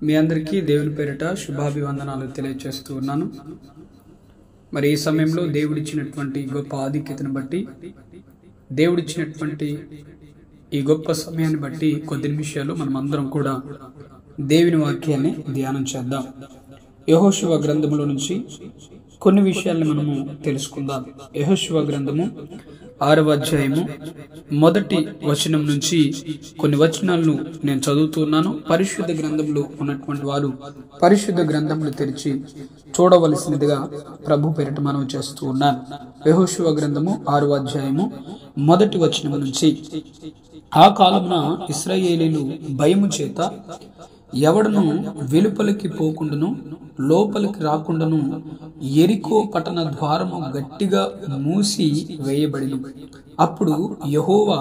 మీ అందరికీ దేవుని పేరిట శుభాభివందనాలు తెలియజేస్తూ ఉన్నాను. మరి ఈ సమయంలో దేవుడిచ్చినటువంటి గొప్ప ఆధిక్యతను బట్టి, దేవుడిచ్చినటువంటి ఈ గొప్ప సమయాన్ని బట్టి కొద్ది నిమిషాలు మనం అందరం కూడా దేవుని వాక్యాన్ని ధ్యానం చేద్దాం. యెహోషువ గ్రంథములో నుంచి కొన్ని విషయాలను మనము తెలుసుకుందాం. యెహోషువ గ్రంథము 6వ అధ్యాయము 1వ వచనం నుంచి కొన్ని వచనాలను నేను చదువుతున్నాను. పరిశుద్ధ గ్రంథంలో ఉన్నటువంటి వారు పరిశుద్ధ గ్రంథములు తెరిచి చూడవలసినదిగా ప్రభు పేరిట మనవి చేస్తూ ఉన్నాను. యెహోషువ గ్రంథము 6వ అధ్యాయము 1వ వచనం నుంచి, ఆ కాలమున ఇశ్రాయేలీయులు భయము చేత ఎవడను వెలుపలికి పోకుండాను లోపలికి రాకుండాను యెరికో పట్టణ ద్వారము గట్టిగా మూసి వేయబడిను. అప్పుడు యెహోవా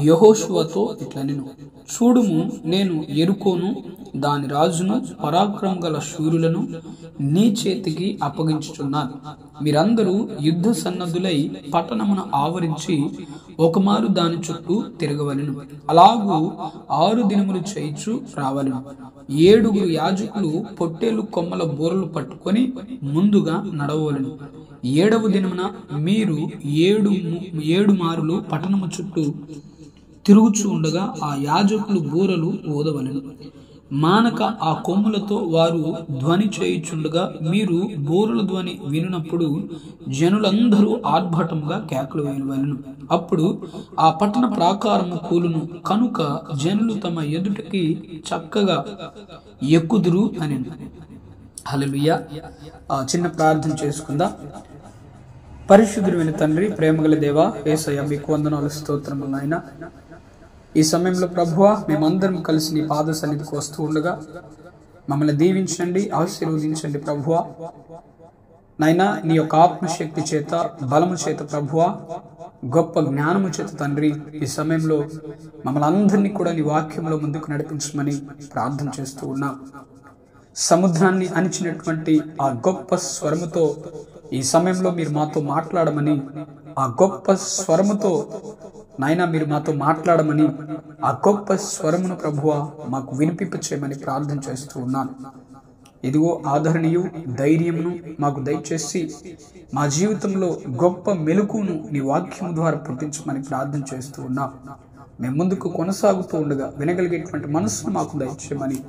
యెహోషువతో ఇట్లనెను, చూడుము, నేను యెరికోను దాని రాజును పరాక్రమం గల శూరులను నీ చేతికి అప్పగించుచున్నాను. మీరందరూ యుద్ధ సన్నద్ధులై పట్టణమును ఆవరించి ఒకమారు దాని చుట్టూ తిరగవలెను. అలాగూ 6 దినములు చేయిచు రావలెను. 7 యాజకులు పొట్టేలు కొమ్మల బూరలు పట్టుకొని ముందుగా నడవవలెను. 7వ దినమున మీరు 7 మారులు పట్టణము చుట్టూ తిరుగుచూ ఉండగా ఆ యాజకులు బూరలు ఊదవలెను. మానక ఆ కొమ్ములతో వారు ధ్వని చేయుచుండగా మీరు బూరల ధ్వని వినునప్పుడు జనులందరూ ఆర్భటముగా కేకలు వేయవలెను. అప్పుడు ఆ పట్టణ ప్రాకారము కూలును కనుక జనులు తమ ఎదుటికి చక్కగా ఎక్కుదురు అని. హల్లెలూయా. చిన్న ప్రార్థన చేసుకుందాం. పరిశుద్ధుడైన తండ్రి, ప్రేమగల దేవా, యేసయ్య మీకు వందనాలు, స్తోత్రములు నాయనా. ఈ సమయంలో ప్రభువా, మేమందరం కలిసి నీ పాద సన్నిధికి వస్తూ ఉండగా మమ్మల్ని దీవించండి, ఆశీర్వదించండి ప్రభువా. నైనా నీ యొక్క ఆత్మశక్తి చేత, బలము చేత ప్రభువా, గొప్ప జ్ఞానము చేత తండ్రి ఈ సమయంలో మమ్మల్ని అందరినీ కూడా నీ వాక్యంలో ముందుకు నడిపించమని ప్రార్థన చేస్తూ ఉన్నాం. సముద్రాన్ని అణిచినటువంటి ఆ గొప్ప స్వరముతో ఈ సమయంలో మీరు మాతో మాట్లాడమని, ఆ గొప్ప స్వరముతో నాయనా మీరు మాతో మాట్లాడమని, ఆ గొప్ప స్వరమును ప్రభువా మాకు వినిపింపచేయమని ప్రార్థన చేస్తూ ఉన్నాను. ఇదిగో ఆదరణీయు ధైర్యమును మాకు దయచేసి మా జీవితంలో గొప్ప మెలకును నీ వాక్యం ద్వారా పుట్టించమని ప్రార్థన చేస్తూ ఉన్నాం. మేము ముందుకు కొనసాగుతూ ఉండగా వినగలిగేటువంటి మనసును మాకు దయచేయమని,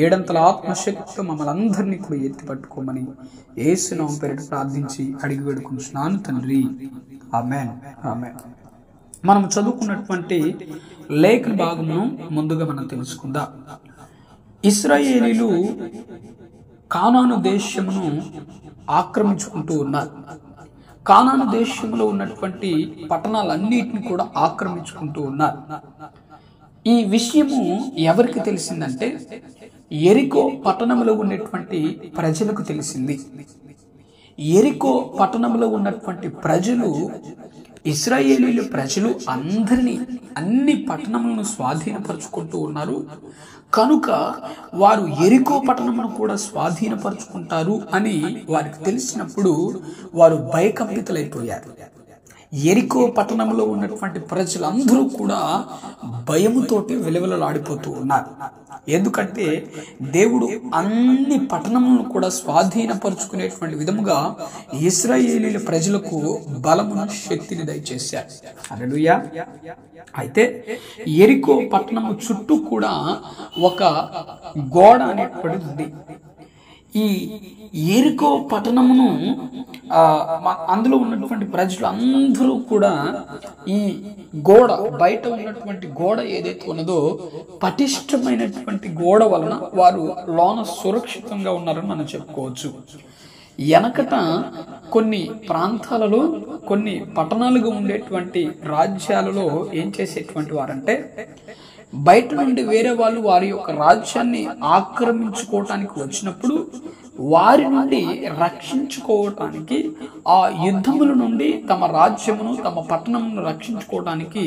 7 ఆత్మశక్తితో మమ్మల్ని అందరినీ కూడా ఎత్తి పట్టుకోమని యేసు నామమున పేరిట ప్రార్థించి అడిగి వేడుకుంటున్నాను తండ్రి. ఆమేన్, ఆమేన్. మనం చదువుకున్నటువంటి లేఖన భాగమును ముందుగా మనం తెలుసుకుందాం. ఇశ్రాయేలీలు కానాను దేశమును ఆక్రమించుకుంటూ ఉన్నారు. కానాను దేశంలో ఉన్నటువంటి పట్టణాలన్నిటిని కూడా ఆక్రమించుకుంటూ ఉన్నారు. ఈ విషయము ఎవరికి తెలిసిందంటే యెరికో పట్టణంలో ఉన్నటువంటి ప్రజలకు తెలిసింది. యెరికో పట్టణంలో ఉన్నటువంటి ప్రజలు, ఇశ్రాయేలీయుల ప్రజలు అన్ని పట్టణములను స్వాధీనపరుచుకుంటూ ఉన్నారు. కనుక వారు యెరికో పట్టణమును కూడా స్వాధీనపరుచుకుంటారు అని వారికి తెలిసినప్పుడు వారు భయకంపితులైపోయారు. యెరికో పట్టణంలో ఉన్నటువంటి ప్రజలందరూ కూడా భయముతోటి విలవిలలాడిపోతూ ఉన్నారు. ఎందుకంటే దేవుడు అన్ని పట్టణములను కూడా స్వాధీనపరుచుకునేటువంటి విధముగా ఇశ్రాయేలీయుల ప్రజలకు బలమును, శక్తిని దయచేశారు. హల్లెలూయా. అయితే యెరికో పట్టణము చుట్టూ కూడా ఒక గోడ అనేటువంటిది ఉంది. ఈ యెరికో పట్టణమును అందులో ఉన్నటువంటి ప్రజలు అందరూ కూడా ఈ గోడ, బయట ఉన్నటువంటి గోడ ఏదైతే ఉన్నదో పటిష్టమైనటువంటి గోడ వలన వారు లోన సురక్షితంగా ఉన్నారని మనం చెప్పుకోవచ్చు. వెనకట కొన్ని ప్రాంతాలలో, కొన్ని పట్టణాలుగా ఉండేటువంటి రాజ్యాలలో ఏం చేసేటువంటి వారంటే బయట నుండి వేరే వాళ్ళు వారి యొక్క రాజ్యాన్ని ఆక్రమించుకోవటానికి వచ్చినప్పుడు వారి నుండి రక్షించుకోవటానికి, ఆ యుద్ధముల నుండి తమ రాజ్యమును, తమ పట్టణమును రక్షించుకోవటానికి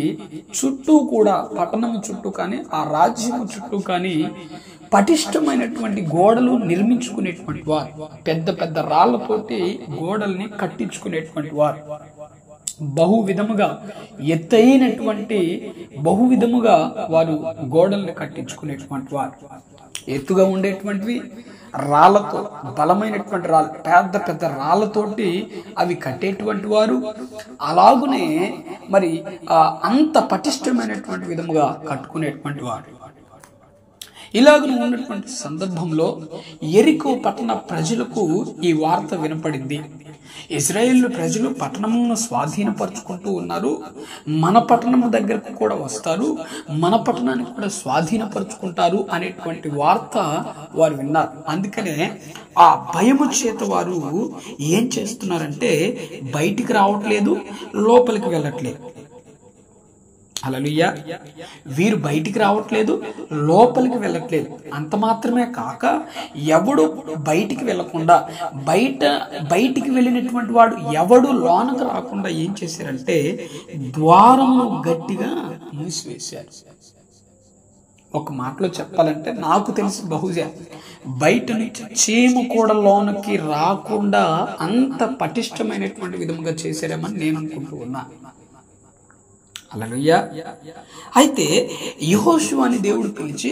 చుట్టూ కూడా, పట్టణము చుట్టూ కానీ ఆ రాజ్యము చుట్టూ కానీ పటిష్టమైనటువంటి గోడలు నిర్మించుకునేటువంటి వారు, పెద్ద పెద్ద రాళ్లతోటి గోడల్ని కట్టించుకునేటువంటి వారు. బహువిధముగా ఎత్తైనటువంటి బహువిధముగా వారు గోడల్ని కట్టించుకునేటువంటి వారు. ఎత్తుగా ఉండేటువంటివి, రాళ్లతో, బలమైనటువంటి రాళ్ళు, పెద్ద పెద్ద రాళ్లతోటి అవి కట్టేటువంటి వారు. అలాగునే మరి అంత పటిష్టమైనటువంటి విధముగా కట్టుకునేటువంటి వారు. ఇలాగ ఉన్నటువంటి సందర్భంలో యెరికో పట్టణ ప్రజలకు ఈ వార్త వినపడింది. ఇశ్రాయేలు ప్రజలు పట్టణమును స్వాధీనపరుచుకుంటూ ఉన్నారు, మన పట్టణము దగ్గరకు కూడా వస్తారు, మన పట్టణాన్ని కూడా స్వాధీనపరుచుకుంటారు అనేటువంటి వార్త వారు విన్నారు. అందుకనే ఆ భయము చేత వారు ఏం చేస్తున్నారంటే బయటికి రావట్లేదు, లోపలికి వెళ్ళట్లేదు. హల్లెలూయా. వీరు బయటికి రావట్లేదు, లోపలికి వెళ్ళట్లేదు. అంత మాత్రమే కాక ఎవడు బయటికి వెళ్ళకుండా, బయటికి వెళ్ళినటువంటి వాడు ఎవడు లోనకు రాకుండా ఏం చేశారంటే ద్వారమును గట్టిగా మూసివేశారు. ఒక మాటలో చెప్పాలంటే నాకు తెలిసి బహుశా బయట నుంచి చీమ కూడా లోనకి రాకుండా అంత పటిష్టమైనటువంటి విధంగా చేశారేమని నేను అనుకుంటూ ఉన్నా. హల్లెలూయా. అయితే యెహోషువని దేవుడు పిలిచి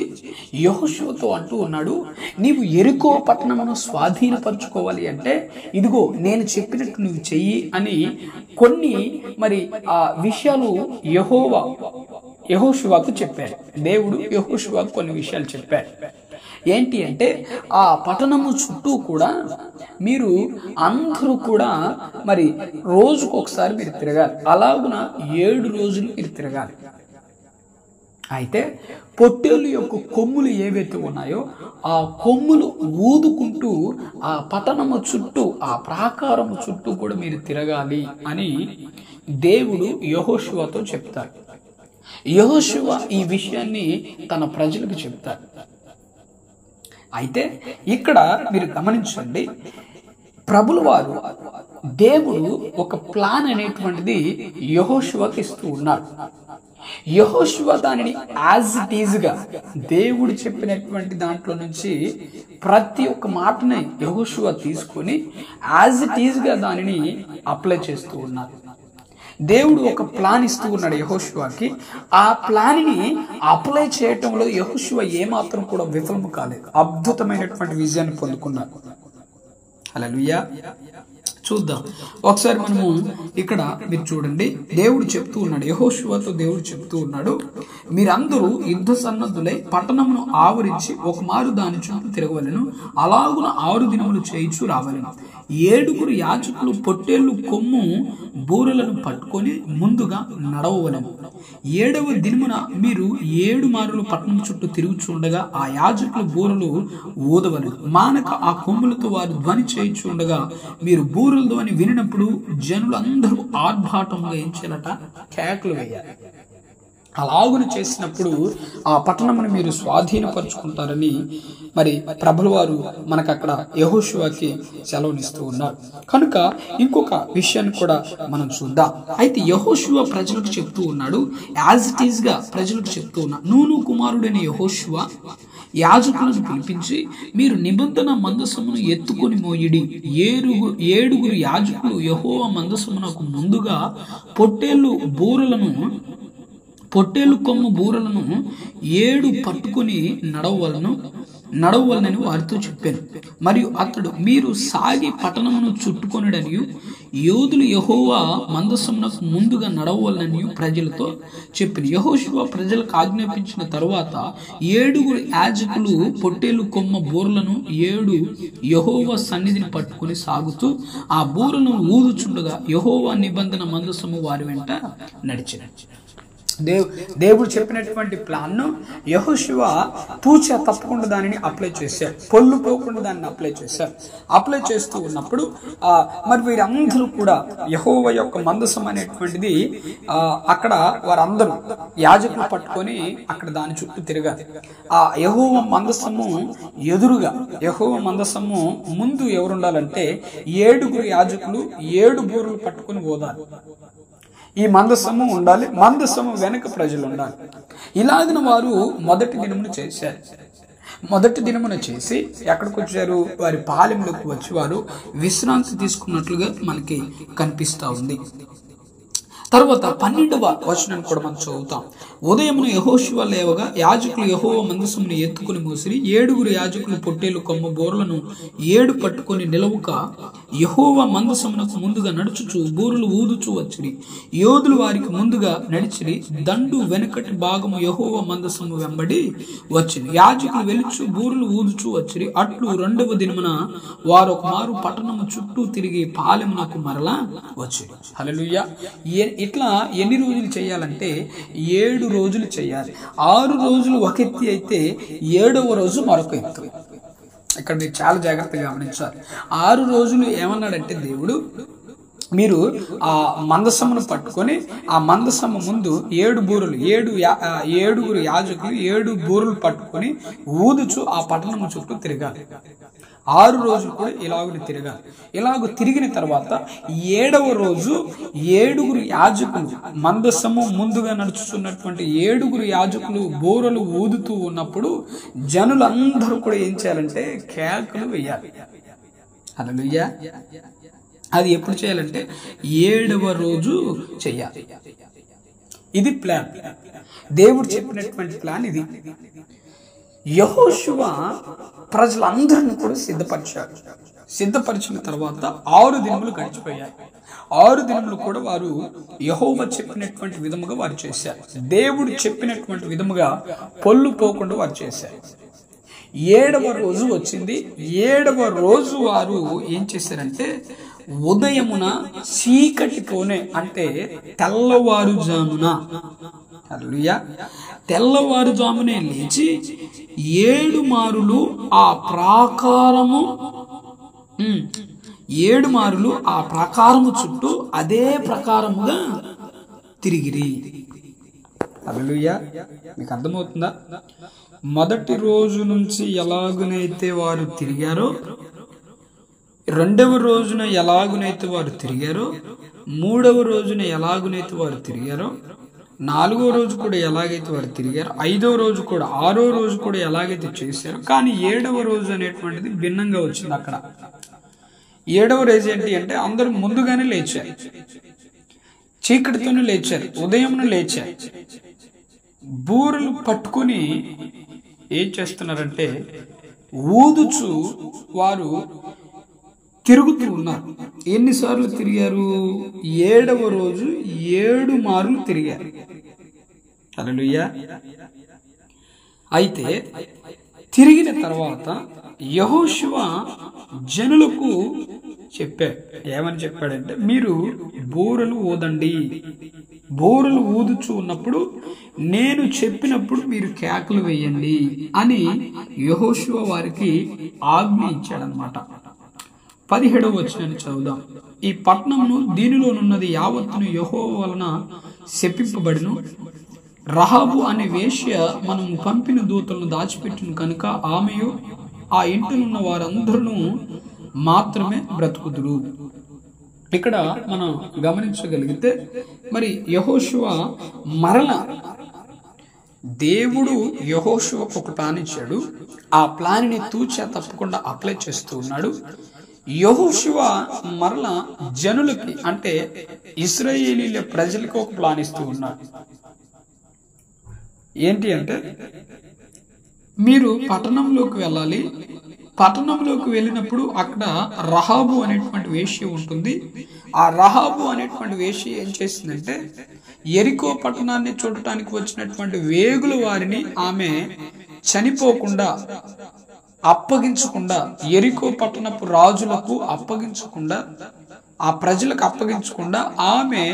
యెహోషువతో అంటూ ఉన్నాడు, నీవు యెరికో పట్టణమును స్వాధీనపరచుకోవాలి అంటే ఇదిగో నేను చెప్పినట్టు నువ్వు చెయ్యి అని కొన్ని మరి ఆ విషయాలు యెహోషువకు చెప్పాడు. దేవుడు యెహోషువకు కొన్ని విషయాలు చెప్పాడు. ఏంటి అంటే ఆ పట్టణము చుట్టూ కూడా మీరు అందరూ కూడా మరి రోజుకు ఒకసారి మీరు తిరగాలి. అలాగున 7 రోజులు మీరు తిరగాలి. అయితే పొట్టేలు యొక్క కొమ్ములు ఏవైతే ఉన్నాయో ఆ కొమ్ములు ఊదుకుంటూ ఆ పట్టణము చుట్టూ, ఆ ప్రాకారము చుట్టూ కూడా మీరు తిరగాలి అని దేవుడు యెహోషువతో చెప్తాడు. యెహోషువ ఈ విషయాన్ని తన ప్రజలకు చెప్తాడు. అయితే ఇక్కడ మీరు గమనించండి, ప్రభుల వారు దేవుడు ఒక ప్లాన్ అనేటువంటిది యెహోషువకి ఇస్తూ ఉన్నాడు. యెహోషువ దానిని యాజ్ ఇట్ ఈజ్ గా దేవుడు చెప్పినటువంటి దాంట్లో నుంచి ప్రతి ఒక్క మాటని యెహోషువ తీసుకొని యాజ్ ఇట్ ఈజ్ గా దానిని అప్లై చేస్తూ ఉన్నారు. దేవుడు ఒక ప్లాన్ ఇస్తూ ఉన్నాడు యెహోషువకి. ఆ ప్లాన్ ని అప్లై చేయటంలో యెహోషువ ఏమాత్రం కూడా విఫలము కాలేదు. అద్భుతమైనటువంటి విజయాన్ని పొందుకున్నాడు. హల్లెలూయా. చూద్దాం ఒకసారి మనము ఇక్కడ మీరు చూడండి, దేవుడు చెప్తూ ఉన్నాడు, యెహోషువతో దేవుడు చెప్తూ ఉన్నాడు, మీరందరూ యుద్ధ సన్నద్ధులై పట్టణమును ఆవరించి ఒక మారు దాని చుట్టూ తిరగవలెను. అలాగున 6 దినములు చేయించు రావలెను. 7 యాజకులు పొట్టేళ్లు కొమ్ము బూరలను పట్టుకొని ముందుగా నడవవలెను. 7వ దినమున మీరు 7 మారులు పట్టణం చుట్టూ తిరుగుచుండగా ఆ యాజకులు బూరలు ఊదవలెను. మానక ఆ కొమ్ములతో వారు ధ్వని చేయించుండగా మీరు బూరల ధ్వని వినినప్పుడు జనులందరూ ఆర్భాటంగా ఏం చేయాలట? కేకలు వేయాలి. అలాగున చేసినప్పుడు ఆ పట్టణమును మీరు స్వాధీనపరుచుకుంటారని మరి ప్రభుల వారు మనకు అక్కడ యెహోషువకి సెలవునిస్తూ ఉన్నారు. కనుక ఇంకొక విషయాన్ని కూడా మనం చూద్దాం. అయితే యెహోషువ ప్రజలకు చెప్తూ ఉన్నాడు, యాజ్ ఇట్ ఈజ్ గా ప్రజలకు చెప్తూ ఉన్నాడు, నూను కుమారుడైన యెహోషువ యాజకులను పిలిపించి మీరు నిబంధన మందసమును ఎత్తుకొని మోయిడి. 7 యాజకులు యెహోవా మందసమునకు ముందుగా పొట్టేలు కొమ్ము బూరలను 7 పట్టుకుని నడవవలనని వారితో చెప్పాను. మరియు అతడు మీరు సాగి పట్టణమును చుట్టుకొనుడని యోధులు యెహోవా మందసమునకు ముందుగా నడవవలనని ప్రజలతో చెప్పిన. యెహోషువ ప్రజలకు ఆజ్ఞాపించిన తరువాత 7 యాజకులు పొట్టేలు కొమ్మ బూరలను 7 యెహోవా సన్నిధిని పట్టుకుని సాగుతూ ఆ బూరను ఊదుచుండగా యెహోవా నిబంధన మందసము వారి వెంట నడిచిన. దేవుడు చెప్పినటువంటి ప్లాన్ ను యెహోషువ తూచా తప్పకుండా దానిని అప్లై చేశారు, పొల్లు పోకుండా దాన్ని అప్లై చేస్తూ ఉన్నప్పుడు మరి వీరందరూ కూడా యెహోవా యొక్క మందసం అనేటువంటిది అక్కడ వారందరూ యాజకులు పట్టుకొని అక్కడ దాని చుట్టూ తిరగాలి. ఆ యెహోవా మందసము ఎదురుగా, యెహోవా మందసము ముందు ఎవరు ఉండాలంటే 7 యాజకులు 7 బూరలు పట్టుకొని పోదాలి. ఈ మందసము ఉండాలి, మందసము వెనక ప్రజలు ఉండాలి. ఇలాగిన వారు మొదటి దినమున చేసి ఎక్కడికి వచ్చారు? వారి పాలెంలోకి వచ్చి వారు విశ్రాంతి తీసుకున్నట్లుగా మనకి కనిపిస్తా ఉంది. తర్వాత 12వ వచనాన్ని కూడా మనం చదువుతాం. ఉదయమున యెహోషువ లేవగా యాజకులు యెహోవా మందసమును ఎత్తుకుని మోసిరి. 7 యాజకులు పొట్టేలు కొమ్మ బోర్లను 7 పట్టుకొని నిలవుక యెహోవా మందసమునకు ముందుగా నడుచుచు బూరులు ఊదుచూ వచ్చిరి. యోధులు వారికి ముందుగా నడిచిరి. దండు వెనుకటి భాగము యెహోవా మందసము వెంబడి వచ్చింది. యాజకులు వెలుచు బూరులు ఊదుచూ వచ్చిరి. అట్లు 2వ దినమున వారు ఒక మారు పట్టణము చుట్టూ తిరిగి పాలెమునకు మరలా వచ్చిరి. హల్లెలూయా. ఇట్లా ఎన్ని రోజులు చేయాలంటే 7 రోజులు చేయాలి. 6 రోజులు ఒక ఎత్తి అయితే 7వ రోజు మరొక ఎత్తు. ఇక్కడ మీరు చాలా జాగ్రత్తగా గమనించాలి. 6 రోజులు ఏమన్నాడంటే దేవుడు, మీరు ఆ మందసమును పట్టుకొని ఆ మందసము ముందు 7 బూరలు 7 యాజకులు 7 బూరలు పట్టుకొని ఊదుచు ఆ పట్టణము చుట్టూ తిరగాలి. 6 రోజులు కూడా ఇలాగ తిరగాలి. ఇలాగ తిరిగిన తర్వాత 7వ రోజు 7 యాజకులు మందసము ముందుగా నడుచుతున్నటువంటి 7 యాజకులు బూరలు ఊదుతూ ఉన్నప్పుడు జనులందరూ కూడా ఏం చేయాలంటే కేకలు వేయాలి. హల్లెలూయా. అది ఎప్పుడు చేయాలంటే 7వ రోజు చేయాలి. ఇది ప్లాన్, దేవుడు చెప్పినటువంటి ప్లాన్ ఇది. యెహోషువ ప్రజలందరిని కూడా సిద్ధపరిచాడు. సిద్ధపరిచిన తర్వాత 6 దినములు గడిచిపోయాయి. 6 దినములు కూడా వారు యెహోవా చెప్పినటువంటి విధముగా వారు చేశారు. దేవుడు చెప్పినటువంటి విధముగా పొల్లు పోకుండా వారు చేశారు. 7వ రోజు వచ్చింది. 7వ రోజు వారు ఏం చేశారంటే ఉదయమున చీకటితోనే, అంటే తెల్లవారుజామున, హల్లెలూయా, తెల్లవారుజామునే లేచి 7 మారులు ఆ ప్రాకారము 7 మారులు ఆ ప్రాకారము చుట్టూ అదే ప్రకారముగా తిరిగిరి. హల్లెలూయా. మీకు అర్థమవుతుందా? మొదటి రోజు నుంచి ఎలాగునైతే వారు తిరిగారో, 2వ రోజున ఎలాగునైతే వారు తిరిగారో, 3వ రోజున ఎలాగునైతే వారు తిరిగారో, 4వ రోజు కూడా ఎలాగైతే వారు తిరిగారో, 5వ రోజు కూడా, 6వ రోజు కూడా ఎలాగైతే చేశారో, కానీ 7వ రోజు అనేటువంటిది భిన్నంగా వచ్చింది. అక్కడ 7వ రోజు ఏంటి అంటే అందరూ ముందుగానే లేచారు, చీకటితోనే లేచారు, ఉదయంను లేచారు. బూరలు పట్టుకుని ఏం చేస్తున్నారంటే ఊదుచు వారు తిరుగుతూ ఉన్నారు. ఎన్నిసార్లు తిరిగారు? 7వ రోజు 7 మార్లు తిరిగారు. హల్లెలూయా. అయితే తిరిగిన తర్వాత యెహోషువ జనులకు చెప్పాడు. ఏమని చెప్పాడంటే, మీరు బూరలు ఊదండి. బూరలు ఊదుచూ ఉన్నప్పుడు నేను చెప్పినప్పుడు మీరు కేకలు వేయండి అని యెహోషువ వారికి ఆజ్ఞ ఇచ్చాడనమాట. 17వ వచనాన్ని చదువుదాం. ఈ పట్టణమును దీనిలోనున్నది యావత్తును యెహోవా వలన శపింపబడిను. రహాబు అనే వేశ్య మనం పంపిన దూతలను దాచిపెట్టిన కనుక ఆమెయు ఆ ఇంటినున్న వారందరూ మాత్రమే బ్రతుకుదురు. ఇక్కడ మనం గమనించగలిగితే మరి యెహోషువ మరల దేవుడు యెహోషువకు ఒక ప్లాన్ ఇచ్చాడు. ఆ ప్లాన్ ని తూచా తప్పకుండా అప్లై చేస్తూ ఉన్నాడు. యెహోషువ మరల జనులకి, అంటే ఇశ్రాయేలీల ప్రజలకు ఒక ప్లాన్ ఇస్తూ ఉన్నాడు. ఏంటి అంటే, మీరు పట్టణంలోకి వెళ్ళాలి. పట్టణంలోకి వెళ్ళినప్పుడు అక్కడ రహాబు అనేటువంటి వేశ్య ఉంటుంది. ఆ రహాబు అనేటువంటి వేశ్య ఏం చేసిందంటే, యెరికో పట్టణాన్ని చూడటానికి వచ్చినటువంటి వేగుల వారిని ఆమె చనిపోకుండా అప్పగించకుండా, యెరికో పట్టణపు రాజులకు అప్పగించకుండా, ఆ ప్రజలకు అప్పగించకుండా ఆమె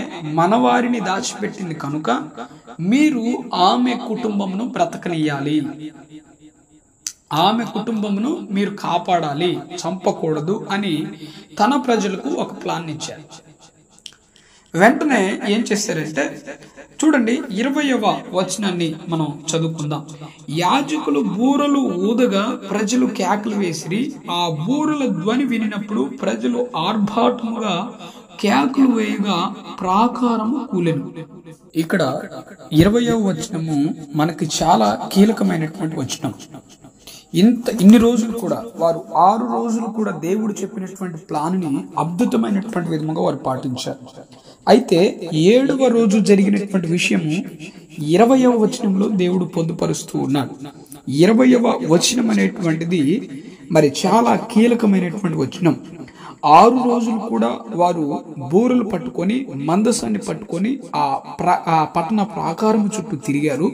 మనవారిని దాచిపెట్టింది కనుక మీరు ఆమె కుటుంబమును బ్రతకనియాలి, ఆమె కుటుంబమును మీరు కాపాడాలి, చంపకూడదు అని తన ప్రజలకు ఒక ప్లాన్ ఇచ్చారు. వెంటనే ఏం చేశారంటే, చూడండి 20వ వచనాన్ని మనం చదువుకుందాం. యాజకులు బూరలు ఊదగా ప్రజలు కేకలు వేసిరి. ఆ బూరల ధ్వని వినినప్పుడు ప్రజలు ఆర్భాటముగా కేకలు వేయగా ప్రాకారము కూలెను. ఇక్కడ 20వ వచనము మనకి చాలా కీలకమైనటువంటి వచనం. ఇన్ని రోజులు కూడా వారు 6 రోజులు కూడా దేవుడు చెప్పినటువంటి ప్లాన్ ని అద్భుతమైనటువంటి విధంగా వారు పాటించారు. అయితే 7వ రోజు జరిగినటువంటి విషయము 20వ వచనంలో దేవుడు పొందుపరుస్తూ ఉన్నాడు. 20వ వచనం అనేటువంటిది మరి చాలా కీలకమైనటువంటి వచనం. 6 రోజులు కూడా వారు బూరలు పట్టుకొని మందసాన్ని పట్టుకొని ఆ పట్టణ ప్రాకారం చుట్టూ తిరిగారు.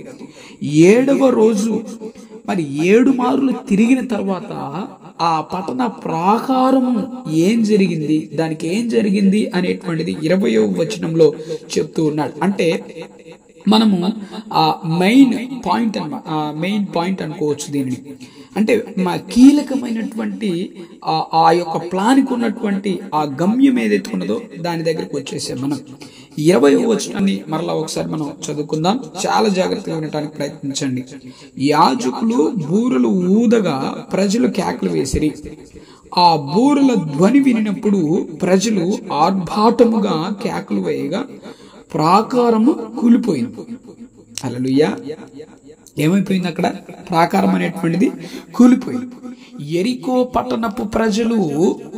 7వ రోజు మరి 7 మార్లు తిరిగిన తర్వాత ఆ పట్టణ ప్రాకారం ఏం జరిగింది, దానికి ఏం జరిగింది అనేటువంటిది 20వ వచనంలో చెప్తూ ఉన్నాడు. అంటే మనము ఆ మెయిన్ పాయింట్ అనుకోవచ్చు దీనిని. అంటే మా కీలకమైనటువంటి ఆ యొక్క ప్లాన్కి ఉన్నటువంటి ఆ గమ్యం ఏదైతే ఉన్నదో దాని దగ్గరకు వచ్చేసాం మనం. 20వ వచనాన్ని మరలా ఒకసారి మనం చదువుకుందాం. చాలా జాగ్రత్తగా వినడానికి ప్రయత్నించండి. యాజకులు బూరలు ఊదగా ప్రజలు కేకలు వేసిరి. ఆ బూరల ధ్వని వినినప్పుడు ప్రజలు ఆర్భాటముగా కేకలు వేయగా ప్రాకారము కూలిపోయింది. హల్లెలూయా. ఏమైపోయింది అక్కడ? ప్రాకారం అనేటువంటిది కూలిపోయింది. యెరికో పట్టణపు ప్రజలు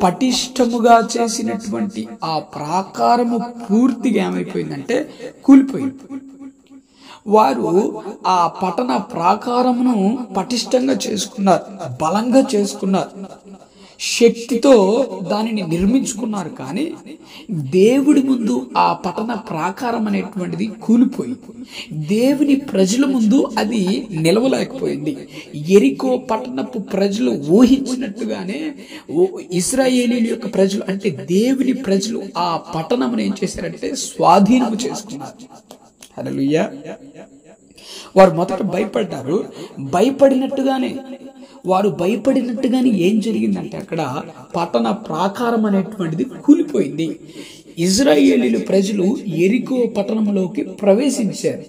పటిష్టముగా చేసినటువంటి ఆ ప్రాకారము పూర్తిగా ఏమైపోయిందంటే కూలిపోయింది. వారు ఆ పట్టణ ప్రాకారమును పటిష్టంగా చేసుకున్నారు, బలంగా చేసుకున్నారు, శక్తితో దానిని నిర్మించుకున్నారు. కానీ దేవుడి ముందు ఆ పట్టణ ప్రాకారం అనేటువంటిది కూలిపోయింది. దేవుని ప్రజల ముందు అది నిలవలేకపోయింది. యెరికో పట్టణపు ప్రజలు ఊహించినట్టుగానే ఇశ్రాయేలీయుల యొక్క ప్రజలు అంటే దేవుని ప్రజలు ఆ పట్టణమును ఏం చేశారంటే స్వాధీనము చేసుకున్నారు. హల్లెలూయా. వారు మొదట భయపడ్డారు. వారు భయపడినట్టుగానే ఏం జరిగిందంటే అక్కడ పట్టణ ప్రాకారం అనేటువంటిది కూలిపోయింది. ఇశ్రాయేలీయుల ప్రజలు యెరికో పట్టణంలోకి ప్రవేశించారు.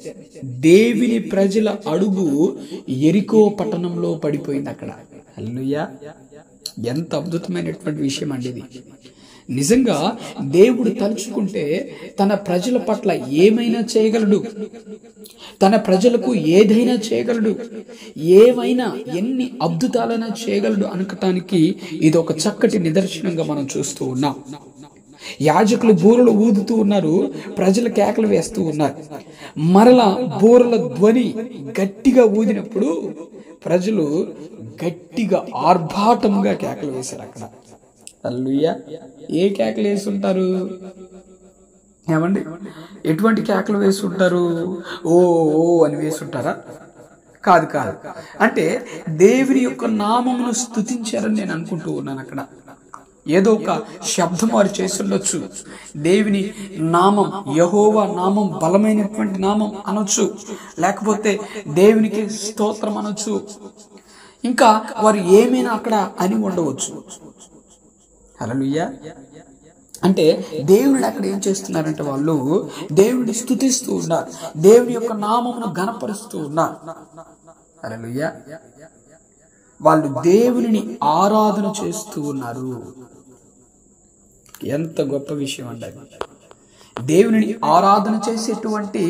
దేవుని ప్రజల అడుగు యెరికో పట్టణంలో పడిపోయింది అక్కడ. హల్లెలూయా. ఎంత అద్భుతమైనటువంటి విషయం అండి ఇది. నిజంగా దేవుడు తలుచుకుంటే తన ప్రజల పట్ల ఏమైనా చేయగలడు, తన ప్రజలకు ఏదైనా చేయగలడు, ఏమైనా ఎన్ని అద్భుతాలైనా చేయగలడు అనకటానికి ఇది ఒక చక్కటి నిదర్శనంగా మనం చూస్తూ ఉన్నాం. యాజకులు బూరలు ఊదుతూ ఉన్నారు, ప్రజలు కేకలు వేస్తూ ఉన్నారు. మరలా బూరల ధ్వని గట్టిగా ఊదినప్పుడు ప్రజలు గట్టిగా ఆర్భాటంగా కేకలు వేశారు అక్కడ. హల్లెలూయా. ఏ కేకలు వేస్తుంటారు ఏమండి? ఎటువంటి కేకలు వేస్తుంటారు? ఓ ఓ అని వేస్తుంటారా? కాదు. అంటే దేవుని యొక్క నామమును స్తుతించారని నేను అనుకుంటూ ఉన్నాను. అక్కడ ఏదో ఒక శబ్దం వారు చేస్తుండొచ్చు. దేవుని నామం, యెహోవా నామం బలమైనటువంటి నామం అనొచ్చు, లేకపోతే దేవునికి స్తోత్రం అనొచ్చు, ఇంకా వారు ఏమైనా అక్కడ అని ఉండవచ్చు. హల్లెలూయా. అంటే దేవుడు అక్కడ ఏం చేస్తున్నారంటే వాళ్ళు దేవుడిని స్తుతిస్తూ ఉన్నారు, దేవుని యొక్క నామమును ఘనపరుస్తూ ఉన్నారు. హల్లెలూయా. వాళ్ళు దేవుని ఆరాధన చేస్తూ ఉన్నారు. ఎంత గొప్ప విషయం అండి. దేవుని ఆరాధన చేసేటువంటి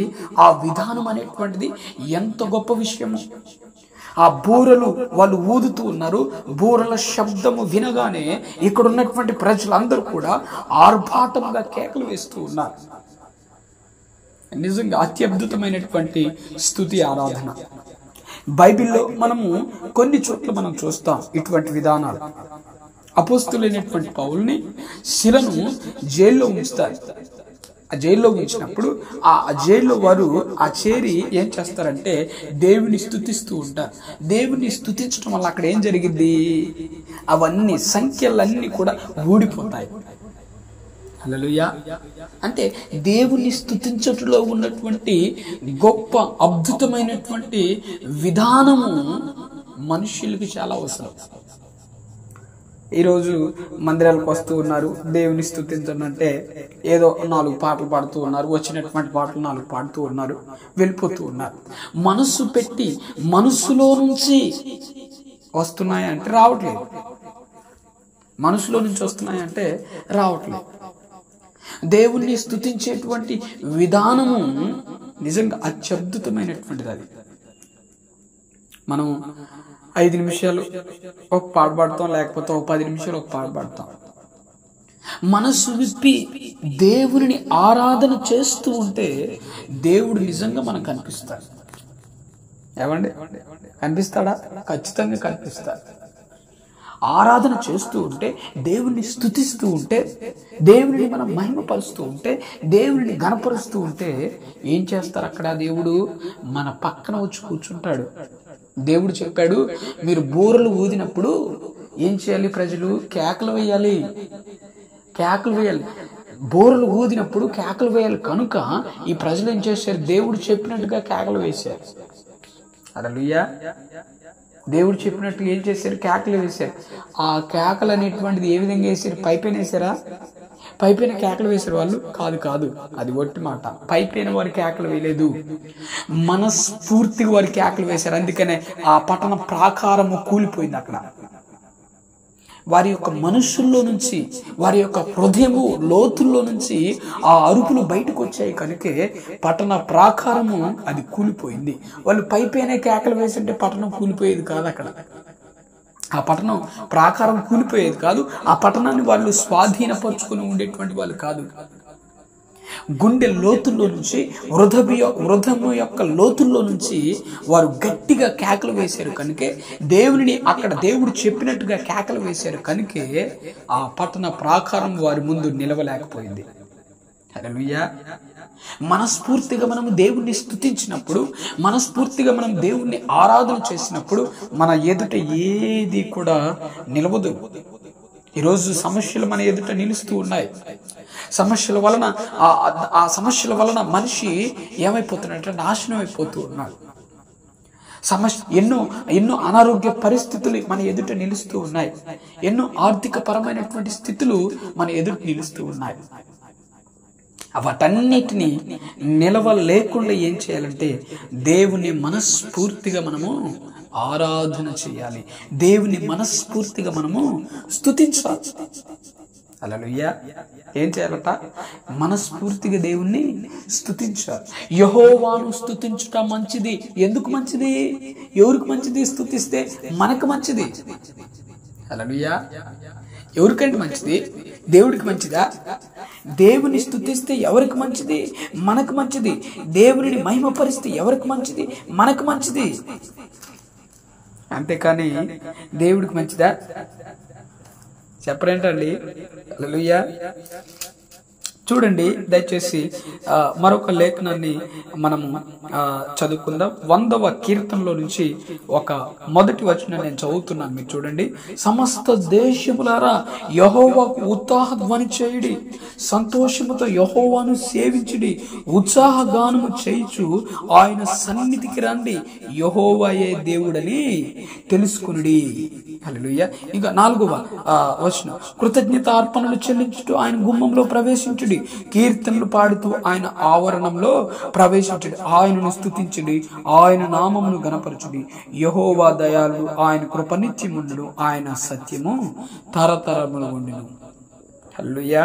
ఆ విధానం అనేటువంటిది ఎంత గొప్ప విషయము. ఆ బూరలు వాళ్ళు ఊదుతూ ఉన్నారు. బూరల శబ్దము వినగానే ఇక్కడ ఉన్నటువంటి ప్రజలందరూ కూడా ఆర్భాటంగా కేకలు వేస్తూ ఉన్నారు. నిజంగా అత్యద్భుతమైనటువంటి స్తుతి ఆరాధన. బైబిల్లో మనము కొన్ని చోట్ల మనం చూస్తాం ఇటువంటి విధానాలు. అపోస్తులైనటువంటి పౌలుని శిలను జైల్లో ఉంచుతారు. ఆ జైల్లో ఉంచినప్పుడు ఆ జైల్లో వారు ఆ చేరి ఏం చేస్తారంటే దేవుని స్తుతిస్తూ ఉంటారు. దేవుని స్తుతించడం వల్ల అక్కడ ఏం జరిగింది? అవన్నీ సంఖ్యలన్నీ కూడా ఊడిపోతాయి. హల్లెలూయా. అంటే దేవుని స్తుతించటంలో ఉన్నటువంటి గొప్ప అద్భుతమైనటువంటి విధానము మనుష్యులకు చాలా అవసరం. ఈరోజు మందిరాలకు వస్తూ ఉన్నారు, దేవుని స్తుతించనంటే ఏదో 4 పాటలు పాడుతూ ఉన్నారు, వచ్చినటువంటి పాటలు 4 పాడుతూ ఉన్నారు, వెళ్ళిపోతూ ఉన్నారు. మనస్సు పెట్టి మనస్సులో నుంచి వస్తున్నాయంటే రావట్లేదు, మనసులో నుంచి వస్తున్నాయంటే రావట్లేదు. దేవుణ్ణి స్తుతించేటువంటి విధానము నిజంగా అత్యద్భుతమైనటువంటిది. అది మనం 5 నిమిషాలు ఒక పాట పాడతాం, లేకపోతే ఒక 10 నిమిషాలు ఒక పాట పాడతాం. మనసు విప్పి దేవుని ఆరాధన చేస్తూ ఉంటే దేవుడు నిజంగా మనకు కనిపిస్తాడు. ఏమండి, కనిపిస్తాడా? ఖచ్చితంగా కనిపిస్తాడు. ఆరాధన చేస్తూ ఉంటే, దేవుణ్ణి స్తుతిస్తూ ఉంటే, దేవుని మనం మహిమపరుస్తూ ఉంటే, దేవుని గణపరుస్తూ ఉంటే ఏం చేస్తారు అక్కడ? దేవుడు మన పక్కన వచ్చి కూర్చుంటాడు. దేవుడు చెప్పాడు, మీరు బూరలు ఊదినప్పుడు ఏం చేయాలి? ప్రజలు కేకలు వేయాలి, కేకలు వేయాలి. బూరలు ఊదినప్పుడు కేకలు వేయాలి. కనుక ఈ ప్రజలు ఏం చేశారు? దేవుడు చెప్పినట్టుగా కేకలు వేశారు. హల్లెలూయా. దేవుడు చెప్పినట్టు ఏం చేశారు? కేకలు వేశారు. ఆ కేకలు అనేటువంటిది ఏ విధంగా వేశారు? పైపైన వేశారా? పైపైన కేకలు వేశారు వాళ్ళు? కాదు, అది ఒట్టి మాట. పైపైన వారి కేకలు వేయలేదు, మనస్ఫూర్తిగా వారి కేకలు వేశారు. అందుకనే ఆ పట్టణ ప్రాకారము కూలిపోయింది. అక్కడ వారి యొక్క మనుషుల్లో నుంచి, వారి యొక్క హృదయము లోతుల్లో నుంచి ఆ అరుపులు బయటకు వచ్చాయి. కనుకే పట్టణ ప్రాకారము అది కూలిపోయింది. వాళ్ళు పైపైన కేకలు వేసింటే పట్టణం కూలిపోయేది కాదు. అక్కడ ఆ పట్టణం ప్రాకారం కూలిపోయేది కాదు. ఆ పట్టణాన్ని వాళ్ళు స్వాధీనపరుచుకుని ఉండేటువంటి వాళ్ళు కాదు. గుండె లోతుల్లో నుంచి, హృదయము యొక్క లోతుల్లో నుంచి వారు గట్టిగా కేకలు వేశారు. కనుకే దేవుని అక్కడ దేవుడు చెప్పినట్టుగా కేకలు వేశారు. కనుకే ఆ పట్టణ ప్రాకారం వారి ముందు నిలవలేకపోయింది. హల్లెలూయా. మనస్ఫూర్తిగా మనం దేవుణ్ణి స్తుతించినప్పుడు, మనస్ఫూర్తిగా మనం దేవుణ్ణి ఆరాధన చేసినప్పుడు మన ఎదుట ఏది కూడా నిలవదు. ఈరోజు సమస్యలు మన ఎదుట నిలుస్తూ ఉన్నాయి. సమస్యల వలన ఆ సమస్యల వలన మనిషి ఏమైపోతున్నాడంటే నాశనం అయిపోతూ ఉన్నాడు. ఎన్నో అనారోగ్య పరిస్థితులు మన ఎదుట నిలుస్తూ ఉన్నాయి. ఎన్నో ఆర్థిక పరమైనటువంటి స్థితులు మన ఎదుట నిలుస్తూ ఉన్నాయి. వాటన్నిటినీ నిలవలేకుండా ఏం చేయాలంటే దేవుని మనస్ఫూర్తిగా మనము ఆరాధన చేయాలి. దేవుని మనస్ఫూర్తిగా మనము స్తుతించాలి. హల్లెలూయా. ఏం చేయాలట? మనస్ఫూర్తిగా దేవుణ్ణి స్తుతించాలి. యెహోవాను స్తుతించుట మంచిది. ఎందుకు మంచిది? ఎవరికి మంచిది? స్తుతిస్తే మనకు మంచిది. హల్లెలూయా. ఎవరికంటే మంచిది? దేవుడికి మంచిదా? దేవుని స్తుతిస్తే ఎవరికి మంచిది? మనకు మంచిది. దేవుని మహిమపరిస్తే ఎవరికి మంచిది? మనకు మంచిది. అంతేకాని దేవుడికి మంచిదా? చెప్పరేంటండి? హల్లెలూయా. చూడండి, దయచేసి మరొక లేఖనాన్ని మనము చదువుకుందాం. 100వ కీర్తనలో నుంచి ఒక మొదటి వచనం నేను చదువుతున్నాను. మీరు చూడండి. సమస్త దేశములారా యెహోవాకు ఉత్సాహ ధ్వని చేయుడి, సంతోషముతో యెహోవాను సేవించుడి, ఉత్సాహగానము చేయుచు ఆయన సన్నిధికి రండి, యెహోవాయే దేవుడని తెలుసుకునుడి. హల్లెలూయా. ఇక 4వ వచనం, కృతజ్ఞత అర్పణలు చెల్లించుటూ ఆయన గుమ్మంలో ప్రవేశించుడి, కీర్తనలు పాడుతూ ఆయన ఆవరణంలో ప్రవేశించుడి, ఆయనను స్తుతించుడి, ఆయన నామమును గణపరచుడి, యెహోవా దయాళుడు, ఆయన కృప నిత్యముండును, ఆయన సత్యము తరతరములు ఉండును. హల్లెలూయా.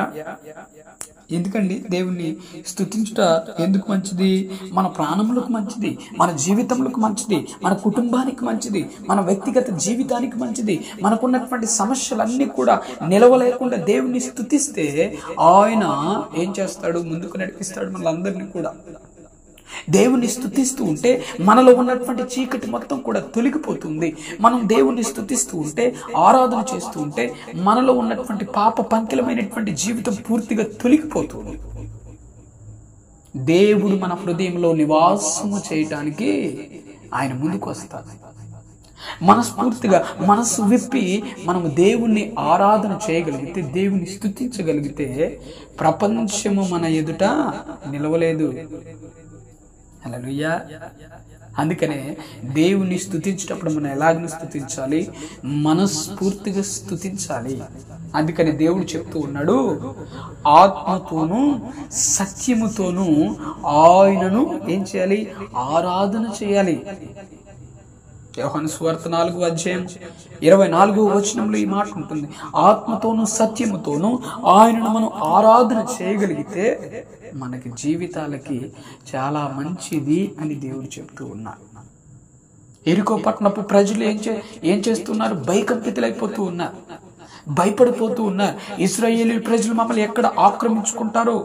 ఎందుకండి దేవుణ్ణి స్తుతించుట ఎందుకు మంచిది? మన ప్రాణములకు మంచిది, మన జీవితములకు మంచిది, మన కుటుంబానికి మంచిది, మన వ్యక్తిగత జీవితానికి మంచిది. మనకున్నటువంటి సమస్యలన్నీ కూడా నిలవలేకుండా దేవుణ్ణి స్తుతిస్తే ఆయన ఏం చేస్తాడు? ముందుకు నడిపిస్తాడు మనలందరినీ కూడా. దేవుణ్ణి స్తుతిస్తూ ఉంటే మనలో ఉన్నటువంటి చీకటి మొత్తం కూడా తొలగిపోతుంది. మనం దేవుణ్ణి స్తుతిస్తూ ఉంటే, ఆరాధన చేస్తూ ఉంటే మనలో ఉన్నటువంటి పాప పంకిలమైనటువంటి జీవితం పూర్తిగా తొలగిపోతుంది. దేవుడు మన హృదయంలో నివాసము చేయటానికి ఆయన ముందుకు వస్తాడు. మనస్ఫూర్తిగా మనసు విప్పి మనము దేవుణ్ణి ఆరాధన చేయగలిగితే, దేవుని స్తుతించగలిగితే ప్రపంచము మన ఎదుట నిలవలేదు. హల్లెలూయా. అందుకనే దేవుని స్తుతించేటప్పుడు మనం ఎలాగని స్తుతించాలి? మనస్ఫూర్తిగా స్తుతించాలి. అందుకని దేవుడు చెప్తూ ఉన్నాడు, ఆత్మతోనూ సత్యముతోనూ ఆయనను ఏం చేయాలి? ఆరాధన చేయాలి. యోహాను సువార్త 4వ అధ్యాయం 24వ వచనంలో ఈ మాట ఉంటుంది. ఆత్మతోనూ సత్యముతోనూ ఆయనను మనం ఆరాధన చేయగలిగితే మనకి జీవితాలకి చాలా మంచిది అని దేవుడు చెప్తూ ఉన్నాడు. ఎరికో పట్టణపు ప్రజలు ఏం చేస్తున్నారు? భయకంపితులైపోతూ ఉన్నారు. భయపడిపోతూ ఉన్నారు. ఇశ్రాయేలు ప్రజలు మమ్మల్ని ఎక్కడ ఆక్రమించుకుంటారో,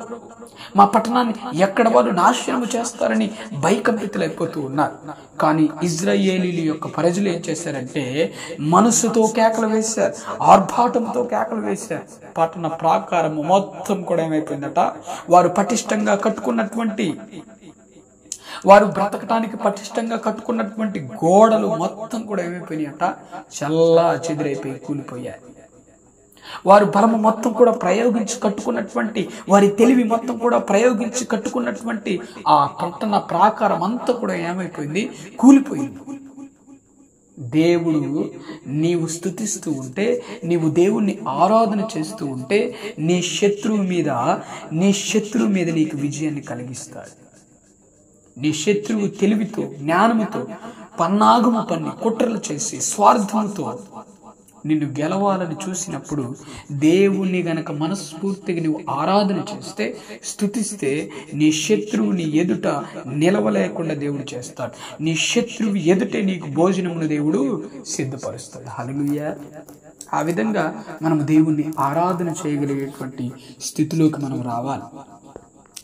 మా పట్టణాన్ని ఎక్కడ వారు నాశనము చేస్తారని భయకంపితులైపోతూ ఉన్నారు. కానీ ఇశ్రాయేలీల యొక్క ప్రజలు ఏం చేశారంటే మనసుతో కేకలు వేశారు, ఆర్భాటంతో కేకలు వేశారు. పట్టణ ప్రాకారము మొత్తం కూడా ఏమైపోయిందట, వారు పటిష్టంగా కట్టుకున్నటువంటి, వారు బ్రతకటానికి పటిష్టంగా కట్టుకున్నటువంటి గోడలు మొత్తం కూడా ఏమైపోయినాయట, చల్లా చెదిరైపోయి కూలిపోయాయి. వారు బలము మొత్తం కూడా ప్రయోగించి కట్టుకున్నటువంటి, వారి తెలివి మొత్తం కూడా ప్రయోగించి కట్టుకున్నటువంటి ఆ పట్టణ ప్రాకారం అంతా కూడా ఏమైపోయింది, కూలిపోయింది. దేవుడు నీవు స్తుతిస్తూ ఉంటే, నీవు దేవుణ్ణి ఆరాధన చేస్తూ ఉంటే నీ శత్రువు మీద నీకు విజయాన్ని కలిగిస్తాడు. నీ శత్రువు తెలివితో, జ్ఞానముతో, పన్నాగము పన్ని, కుట్రలు చేసి, స్వార్థముతో నిన్ను గెలవాలని చూసినప్పుడు దేవుణ్ణి గనక మనస్ఫూర్తిగా నువ్వు ఆరాధన చేస్తే, స్తుతిస్తే, నీ శత్రువు నీ ఎదుట నిలవలేకుండా దేవుడు చేస్తాడు. నీ శత్రువు ఎదుటే నీకు భోజనమును దేవుడు సిద్ధపరుస్తాడు. హల్లెలూయా. ఆ విధంగా మనం దేవుణ్ణి ఆరాధన చేయగలిగేటువంటి స్థితిలోకి మనం రావాలి.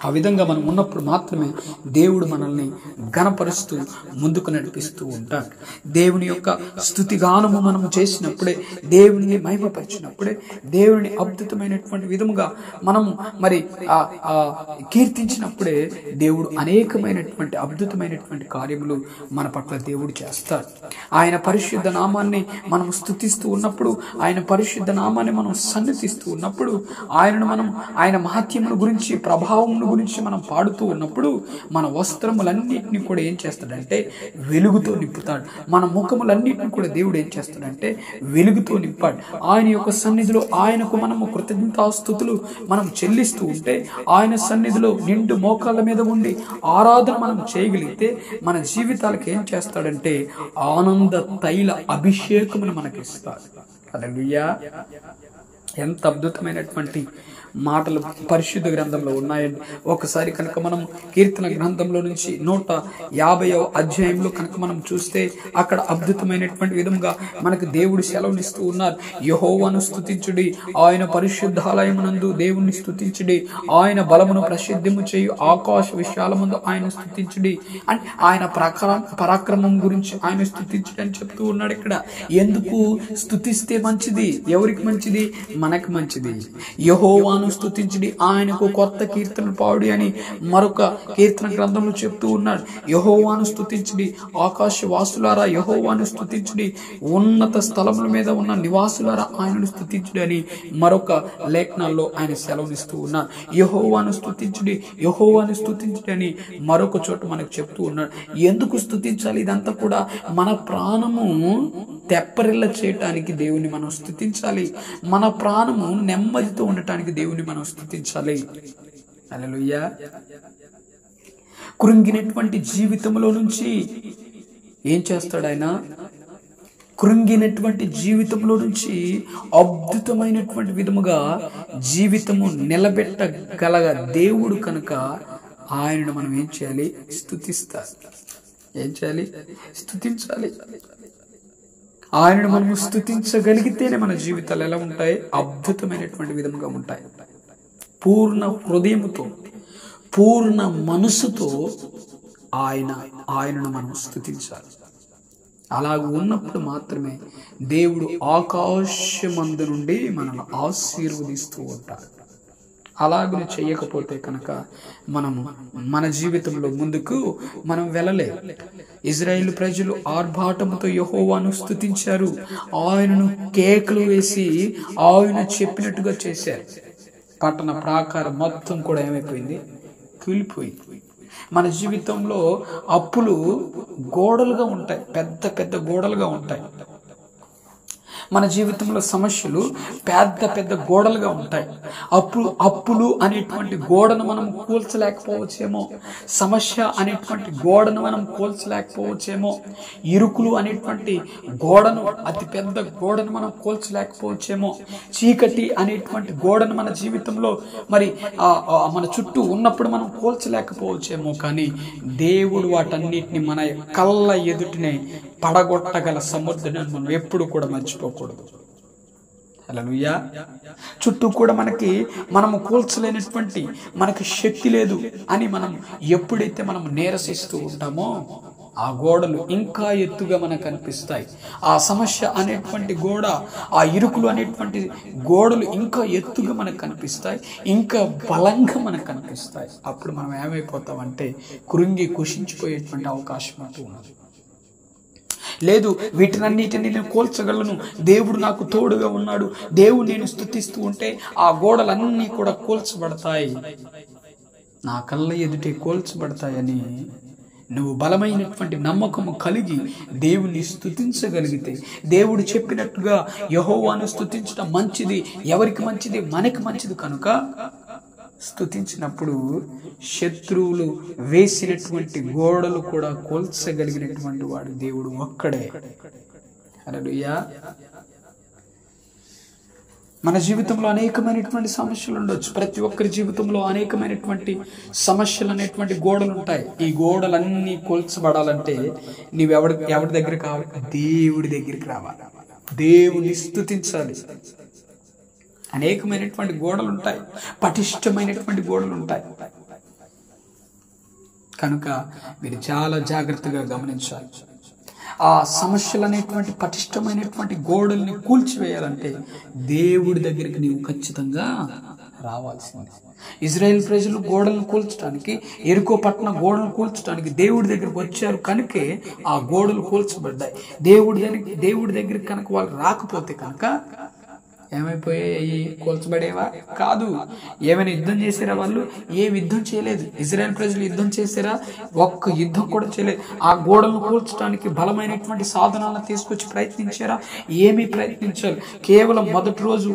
ఆ విధంగా మనం ఉన్నప్పుడు మాత్రమే దేవుడు మనల్ని ఘనపరుస్తూ ముందుకు నడిపిస్తూ ఉంటాడు. దేవుని యొక్క స్తుతిగానము మనము చేసినప్పుడే, దేవుని మహిమపరిచినప్పుడే, దేవుని అద్భుతమైనటువంటి విధముగా మనము మరి కీర్తించినప్పుడే దేవుడు అనేకమైనటువంటి అద్భుతమైనటువంటి కార్యములు మన పట్ల దేవుడు చేస్తాడు. ఆయన పరిశుద్ధ నామాన్ని మనం స్తుతిస్తూ ఉన్నప్పుడు, ఆయన పరిశుద్ధ నామాన్ని మనం సన్నిధిస్తూ ఉన్నప్పుడు, ఆయన మహత్యముల గురించి, ప్రభావముల గురించి మనం పాడుతూ ఉన్నప్పుడు మన వస్త్రములన్నిటిని కూడా ఏం చేస్తాడంటే వెలుగుతో నింపుతాడు. మన ముఖములన్నిటిని కూడా దేవుడు ఏం చేస్తాడంటే వెలుగుతో నింపాడు. ఆయన యొక్క సన్నిధిలో ఆయనకు మనము కృతజ్ఞతాస్తుతులు మనం చెల్లిస్తూ ఉంటే, ఆయన సన్నిధిలో నిండు మోకాళ్ళ మీద ఉండి ఆరాధన మనం చేయగలిగితే మన జీవితాలకు ఏం చేస్తాడంటే ఆనంద తైల అభిషేకమును మనకిస్తాడు. హల్లెలూయా. ఎంత అద్భుతమైనటువంటి మాటలు పరిశుద్ధ గ్రంథంలో ఉన్నాయండి. ఒకసారి కనుక మనం కీర్తన గ్రంథంలో నుంచి 150వ అధ్యాయంలో కనుక మనం చూస్తే అక్కడ అద్భుతమైనటువంటి విధంగా మనకు దేవుడు సెలవునిస్తూ ఉన్నారు. యెహోవాను స్తుతించుడి, ఆయన పరిశుద్ధాలయమునందు దేవుణ్ణి స్తుతించుడి, ఆయన బలమును ప్రసిద్ధము చేయు ఆకాశ విశాలముందు ఆయన స్తుతించుడి అని, ఆయన పరాక్రమం గురించి ఆయన స్తుతించుడి అని చెప్తూ ఉన్నాడు. ఇక్కడ ఎందుకు స్తుతిస్తే మంచిది? ఎవరికి మంచిది? మనకు మంచిది. యెహోవాను స్తుతించుడి, ఆయనకు కొత్త కీర్తన పాడుడి అని మరొక కీర్తన గ్రంథంలో చెప్తూ ఉన్నాడు. యెహోవాను స్తుతించుడి, ఆకాశ వాసులారా యెహోవాను స్తుతించుడి, ఉన్నత స్థలముల మీద ఉన్న నివాసులారా ఆయనను స్తుతించుడి అని మరొక లేఖనాల్లో ఆయన సెలవునిస్తూ ఉన్నారు. యెహోవాను స్తుతించుడి, యెహోవాను స్తుతించుడి అని మరొక చోట మనకు చెప్తూ ఉన్నాడు. ఎందుకు స్తుతించాలి? ఇదంతా కూడా మన ప్రాణము తెప్పరిల్ల చేయటానికి దేవుని మనం స్తుతించాలి. మన ప్రాణము నెమ్మదితో ఉండటానికి దేవుని మనం స్తుతించాలి. హల్లెలూయా. కృంగినటువంటి జీవితంలో నుంచి ఏం చేస్తాడు ఆయన? కృంగినటువంటి జీవితంలో నుంచి అద్భుతమైనటువంటి విధముగా జీవితము నిలబెట్టగలగ దేవుడు కనుక ఆయనను మనం ఏం చేయాలి? ఏం చేయాలి? స్తుతించాలి. ఆయనను మనం స్తుతించగలిగితేనే మన జీవితాలు ఎలా ఉంటాయి? అద్భుతమైనటువంటి విధముగా ఉంటాయి. పూర్ణ హృదయముతో, పూర్ణ మనసుతో ఆయనను మనం స్తుతించాలి. అలాగ ఉన్నప్పుడు మాత్రమే దేవుడు ఆకాశమందు నుండి మనల్ని ఆశీర్వదిస్తూ ఉంటాడు. అలాగనే చెయ్యకపోతే కనుక మన జీవితంలో ముందుకు మనం వెళ్ళలేము. ఇజ్రాయేల్ ప్రజలు ఆర్భాటముతో యెహోవాను స్తుతించారు. ఆయనను కేకలు వేసి ఆయన చెప్పినట్టుగా చేశారు. పట్టణ ప్రాకారం మొత్తం కూడా ఏమైపోయింది? కూలిపోయింది. మన జీవితంలో అప్పులు గోడలుగా ఉంటాయి, పెద్ద పెద్ద గోడలుగా ఉంటాయి. మన జీవితంలో సమస్యలు పెద్ద పెద్ద గోడలుగా ఉంటాయి. అప్పులు అనేటువంటి గోడను మనం కూల్చలేకపోవచ్చేమో, సమస్య అనేటువంటి గోడను మనం కూల్చలేకపోవచ్చేమో, ఇరుకులు అనేటువంటి గోడను, అతి పెద్ద గోడను మనం కూల్చలేకపోవచ్చేమో, చీకటి అనేటువంటి గోడను మన జీవితంలో మరి మన చుట్టూ ఉన్నప్పుడు మనం కూల్చలేకపోవచ్చేమో. కానీ దేవుడు వాటన్నిటిని మన కళ్ళ ఎదుటినే పడగొట్టగల సముద్రాన్ని మనం ఎప్పుడు కూడా మర్చిపోకూడదు. హల్లెలూయా. చుట్టూ కూడా మనము కూల్చలేనటువంటి మనకి శక్తి లేదు అని మనం ఎప్పుడైతే మనం నీరసిస్తూ ఉంటామో ఆ గోడలు ఇంకా ఎత్తుగా మనకు కనిపిస్తాయి. ఆ సమస్య అనేటువంటి గోడ, ఆ ఇరుకులు అనేటువంటి గోడలు ఇంకా ఎత్తుగా మనకు కనిపిస్తాయి, ఇంకా బలంగా మనకు కనిపిస్తాయి. అప్పుడు మనం ఏమైపోతామంటే కృంగి కుషించిపోయేటువంటి అవకాశం అంటూ ఉన్నది. లేదు, వీటినన్నిటిని నేను కూల్చగలను, దేవుడు నాకు తోడుగా ఉన్నాడు, దేవుడు నేను స్తుతిస్తూ ఉంటే ఆ గోడలన్నీ కూడా కూల్చబడతాయి, నా కళ్ళ ఎదుటే కూల్చబడతాయని నువ్వు బలమైనటువంటి నమ్మకము కలిగి దేవుని స్తుతించగలిగితే, దేవుడు చెప్పినట్టుగా యెహోవాను స్తుతించడం మంచిది. ఎవరికి మంచిది? మనకి మంచిది. కనుక స్తుతించినప్పుడు శత్రువులు వేసినటువంటి గోడలు కూడా కూల్చగలిగినటువంటి వాడు దేవుడు ఒక్కడే. హల్లెలూయా. మన జీవితంలో అనేకమైనటువంటి సమస్యలు ఉండొచ్చు. ప్రతి ఒక్కరి జీవితంలో అనేకమైనటువంటి సమస్యలు అనేటువంటి గోడలు ఉంటాయి. ఈ గోడలన్నీ కూల్చబడాలంటే ఎవరి దగ్గరికి రావాలి? దేవుడి దగ్గరికి రావాలి, దేవుని స్తుతించాలి. అనేకమైనటువంటి గోడలు ఉంటాయి, పటిష్టమైనటువంటి గోడలు ఉంటాయి. కనుక మీరు చాలా జాగ్రత్తగా గమనించాలి. ఆ సమస్యలు అనేటువంటి పటిష్టమైనటువంటి గోడల్ని కూల్చివేయాలంటే దేవుడి దగ్గరికి నీవు ఖచ్చితంగా రావాల్సింది. ఇజ్రాయెల్ ప్రజలు గోడలను కూల్చడానికి, ఎరికో పట్టణ గోడలను కూల్చడానికి దేవుడి దగ్గరికి వచ్చారు కనుకే ఆ గోడలు కూల్చబడ్డాయి. దేవుడి దగ్గరికి కనుక వాళ్ళు రాకపోతే కనుక ఏమైపోయాయి? కూల్చబడేవా? కాదు. ఏమైనా యుద్ధం చేశారా? వాళ్ళు ఏ యుద్ధం చేయలేదు. ఇజ్రాయెల్ ప్రజలు యుద్ధం చేశారా? ఒక్క యుద్ధం కూడా చేయలేదు. ఆ గోడలను కూల్చడానికి బలమైనటువంటి సాధనాలను తీసుకొచ్చి ప్రయత్నించారా? ఏమీ ప్రయత్నించారు. కేవలం మొదటి రోజు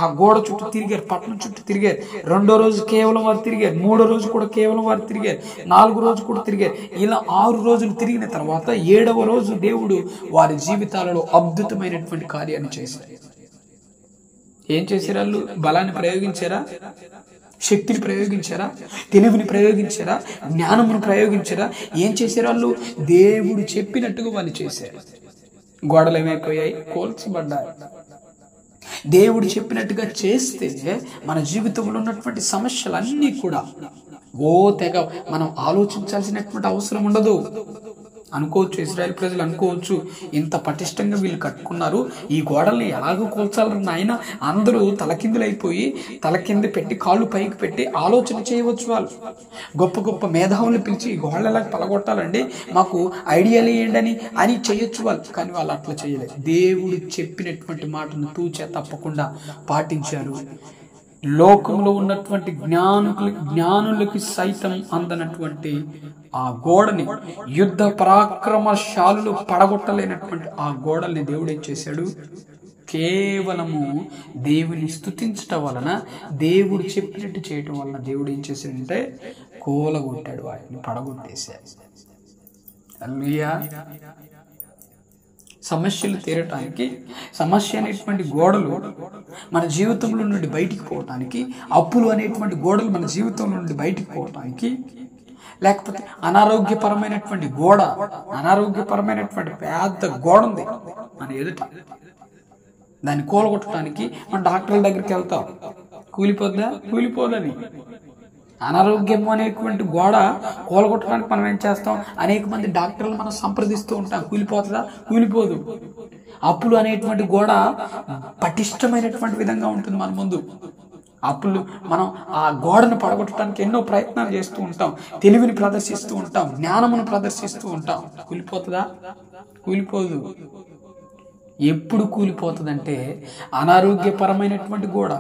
ఆ గోడ చుట్టూ తిరిగారు, పట్టణం చుట్టూ తిరిగారు. రెండో రోజు కేవలం వారు తిరిగారు, మూడో రోజు కూడా కేవలం వారు తిరిగారు, నాలుగో రోజు కూడా తిరిగారు. ఇలా 6 రోజులు తిరిగిన తర్వాత 7వ రోజు దేవుడు వారి జీవితాలలో అద్భుతమైనటువంటి కార్యాన్ని చేశారు. ఏం చేశారు? వాళ్ళు బలాన్ని ప్రయోగించారా? శక్తిని ప్రయోగించారా? తెలివిని ప్రయోగించారా? జ్ఞానమును ప్రయోగించారా? ఏం చేశారు? వాళ్ళు దేవుడు చెప్పినట్టుగా వాళ్ళు చేశారు. గోడలు ఏమైపోయాయి? కూల్చబడ్డాయి. దేవుడు చెప్పినట్టుగా చేస్తే మన జీవితంలో ఉన్నటువంటి సమస్యలన్నీ కూడా తెగ మనం ఆలోచించాల్సినటువంటి అవసరం ఉండదు. అనుకోవచ్చు, ఇజ్రాయెల్ ప్రజలు అనుకోవచ్చు, ఇంత పటిష్టంగా వీళ్ళు కట్టుకున్నారు, ఈ గోడల్ని ఎలాగో కూల్చాలని నాయన అందరూ తలకిందులైపోయి తలకింద పెట్టి కాళ్ళు పైకి పెట్టి ఆలోచన చేయవచ్చు. వాళ్ళు గొప్ప గొప్ప మేధావులు పిలిచి ఈ గోడలు ఎలా పలగొట్టాలండి, మాకు ఐడియాలు ఇవ్వండి అని చేయొచ్చు వాళ్ళు. కానీ వాళ్ళు అట్లా చేయలేదు. దేవుడు చెప్పినటువంటి మాటను తూచా తప్పకుండా పాటించారు. లోకంలో ఉన్నటువంటి జ్ఞానులకి సైతం అందనటువంటి ఆ గోడని, యుద్ధ పరాక్రమశాలులు పడగొట్టలేనటువంటి ఆ గోడల్ని దేవుడు ఏం చేశాడు? కేవలము దేవుని స్తుతించటం వలన, దేవుడు చెప్పినట్టు చేయటం వలన దేవుడు ఏం చేశాడంటే కూలగొట్టాడు, వాటిని పడగొట్టేశాడు. హల్లెలూయా. సమస్యలు తీరటానికి, సమస్య అనేటువంటి గోడలు మన జీవితంలో నుండి బయటికి పోవటానికి, అప్పులు అనేటువంటి గోడలు మన జీవితంలో నుండి బయటికి పోవటానికి, లేకపోతే అనారోగ్యపరమైనటువంటి అనారోగ్యపరమైనటువంటి పెద్ద గోడ ఉంది మన ఎదుట, దాన్ని కూలగొట్టడానికి మన డాక్టర్ల దగ్గరికి వెళ్తాం. కూలిపోద్దా? కూలిపోదని. అనారోగ్యం అనేటువంటి గోడ కూలగొట్టడానికి మనం ఏం చేస్తాం? అనేక మంది డాక్టర్లు మనం సంప్రదిస్తూ ఉంటాం. కూలిపోతుందా? కూలిపోదు. అప్పులు అనేటువంటి గోడ పటిష్టమైనటువంటి విధంగా ఉంటుంది మన ముందు. అప్పులు మనం ఆ గోడను పడగొట్టడానికి ఎన్నో ప్రయత్నాలు చేస్తూ ఉంటాం, తెలివిని ప్రదర్శిస్తూ ఉంటాం, జ్ఞానమును ప్రదర్శిస్తూ ఉంటాం. కూలిపోతుందా? కూలిపోదు. ఎప్పుడు కూలిపోతుందంటే అనారోగ్యపరమైనటువంటి గోడ,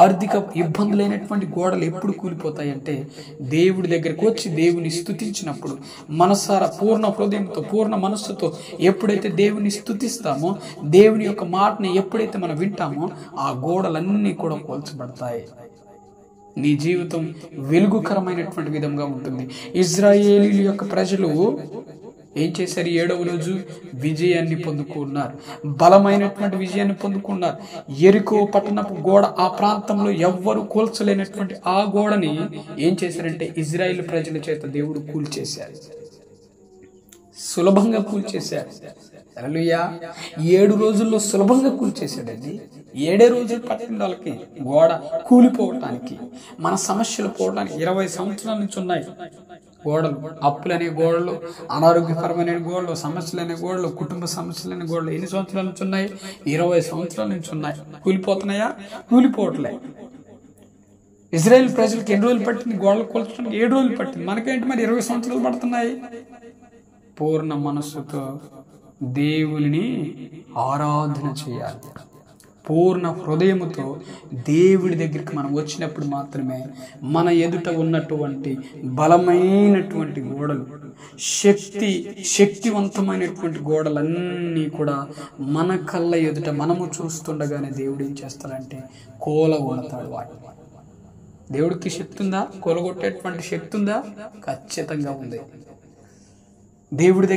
ఆర్థిక ఇబ్బందులైనటువంటి గోడలు ఎప్పుడు కూలిపోతాయంటే దేవుడి దగ్గరకు వచ్చి దేవుని స్తుతించినప్పుడు, మనసారా పూర్ణ హృదయంతో పూర్ణ మనస్సుతో ఎప్పుడైతే దేవుని స్తుతిస్తామో, దేవుని యొక్క మాటని ఎప్పుడైతే మనం వింటామో ఆ గోడలన్నీ కూడా కూల్చబడతాయి. నీ జీవితం వెలుగుకరమైనటువంటి విధంగా ఉంటుంది. ఇజ్రాయేలీల యొక్క ప్రజలు ఏం చేశారు? 7వ రోజు విజయాన్ని పొందుకున్నారు, బలమైనటువంటి విజయాన్ని పొందుకున్నారు. ఎరికో పట్టణపు గోడ, ఆ ప్రాంతంలో ఎవ్వరు కూల్చలేనటువంటి ఆ గోడని ఏం చేశారంటే ఇజ్రాయేల్ ప్రజల చేత దేవుడు కూల్చేశారు, సులభంగా కూల్చేశారు. హల్లెలూయా. 7 రోజుల్లో సులభంగా కూల్చేసాడండి. 7 రోజులు పట్టింది వాళ్ళకి గోడ కూలిపోవటానికి, మన సమస్యలు పోవడానికి. 20 సంవత్సరాల నుంచి ఉన్నాయి గోడలు, అప్పులనే గోడలు, అనారోగ్యపరమైన గోడలు, సమస్యలనే గోడలు, కుటుంబ సమస్యలనే గోడలు. ఎన్ని సంవత్సరాల నుంచి ఉన్నాయి? 20 సంవత్సరాల నుంచి ఉన్నాయి. కూలిపోతున్నాయా? కూలిపోవట్లే. ఇజ్రాయెల్ ప్రజలకు ఎన్ని రోజులు పట్టింది గోడలు కూల్చడానికి? 7 రోజులు పట్టింది. మనకేంటి మరి 20 సంవత్సరాలు పడుతున్నాయి? పూర్ణ మనస్సుతో దేవుని ఆరాధన చేయాలి. పూర్ణ హృదయముతో దేవుడి దగ్గరికి మనం వచ్చినప్పుడు మాత్రమే మన ఎదుట ఉన్నటువంటి బలమైనటువంటి గోడలు, శక్తివంతమైనటువంటి గోడలన్నీ కూడా మన కళ్ళ ఎదుట మనము చూస్తుండగానే దేవుడు ఏం చేస్తాడంటే కూలగొడతాడు వాటిని. దేవుడికి శక్తి ఉందా? కూలగొట్టేటువంటి శక్తి ఉందా? ఖచ్చితంగా ఉంది. దేవుడి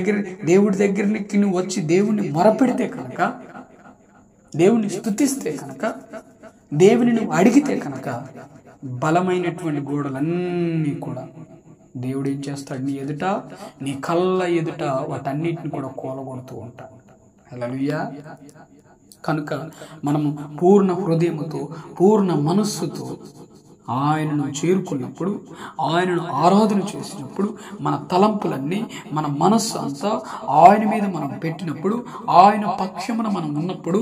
దగ్గరికి నువ్వు వచ్చి దేవుణ్ణి మొరపెడితే కనుక, దేవుణ్ణి స్తుతిస్తే కనుక, దేవుని నువ్వు అడిగితే కనుక బలమైనటువంటి గోడలన్నీ కూడా దేవుడు ఏం చేస్తాడు? నీ ఎదుట, నీ కళ్ళ ఎదుట వాటన్నిటిని కూడా కూలగొడుతూ ఉంటాడు. హల్లెలూయా. కనుక మనము పూర్ణ హృదయముతో, పూర్ణ మనస్సుతో ఆయనను చేరుకున్నప్పుడు, ఆయనను ఆరాధన చేసినప్పుడు, మన తలంపులన్నీ, మన మనస్సు అంతా ఆయన మీద మనం పెట్టినప్పుడు, ఆయన పక్షమున మనం ఉన్నప్పుడు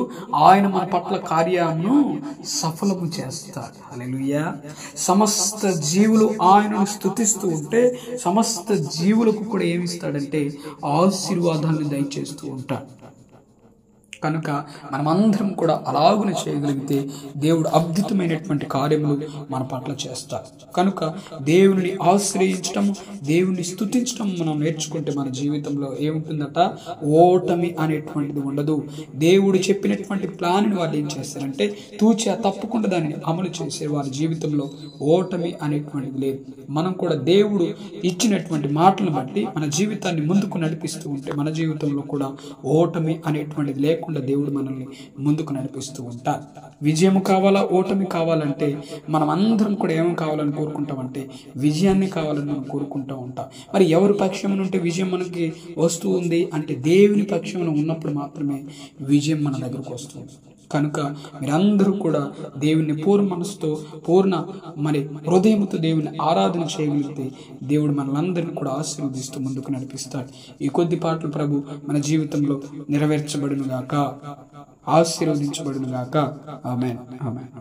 ఆయన మన పట్ల కార్యాలను సఫలము చేస్తాడు. హల్లెలూయా. సమస్త జీవులు ఆయనను స్తుతిస్తూ ఉంటే సమస్త జీవులకు కూడా ఏమిస్తాడంటే ఆశీర్వాదాలను దయచేస్తూ ఉంటాడు. కనుక మనమందరం కూడా అలాగున చేయగలిగితే దేవుడు అద్భుతమైనటువంటి కార్యములు మన పట్ల చేస్తారు. కనుక దేవుని ఆశ్రయించటం, దేవుని స్తుతించటం మనం నేర్చుకుంటే మన జీవితంలో ఏముంటుందట? ఓటమి అనేటువంటిది ఉండదు. దేవుడు చెప్పినటువంటి ప్లాన్ వాళ్ళు ఏం చేస్తారంటే తూచా తప్పకుండా దాన్ని అమలు చేసే వారి జీవితంలో ఓటమి అనేటువంటిది లేదు. మనం కూడా దేవుడు ఇచ్చినటువంటి మాటలను బట్టి మన జీవితాన్ని ముందుకు నడిపిస్తూ ఉంటే మన జీవితంలో కూడా ఓటమి అనేటువంటిది లేకుండా దేవుడు మనల్ని ముందుకు నడిపిస్తూ ఉంటారు. విజయం కావాలా, ఓటమి కావాలంటే మనం అందరం కూడా ఏమేమి కావాలని కోరుకుంటామంటే విజయాన్ని కావాలని మనం కోరుకుంటూ ఉంటాం. మరి ఎవరి పక్షమున ఉంటే విజయం మనకి వస్తూ ఉంది అంటే దేవుని పక్షమున ఉన్నప్పుడు మాత్రమే విజయం మన దగ్గరకు వస్తుంది. కనుక మీరందరూ కూడా దేవుని పూర్ణ మనసుతో, పూర్ణ హృదయంతో దేవుని ఆరాధన చేయగలిగితే దేవుడు మనలందరినీ కూడా ఆశీర్వదిస్తూ ముందుకు నడిపిస్తాడు. ఈ కొద్ది పాటలు ప్రభు మన జీవితంలో నెరవేర్చబడును గాక, ఆశీర్వదించబడును గాక. ఆమేన్, ఆమేన్.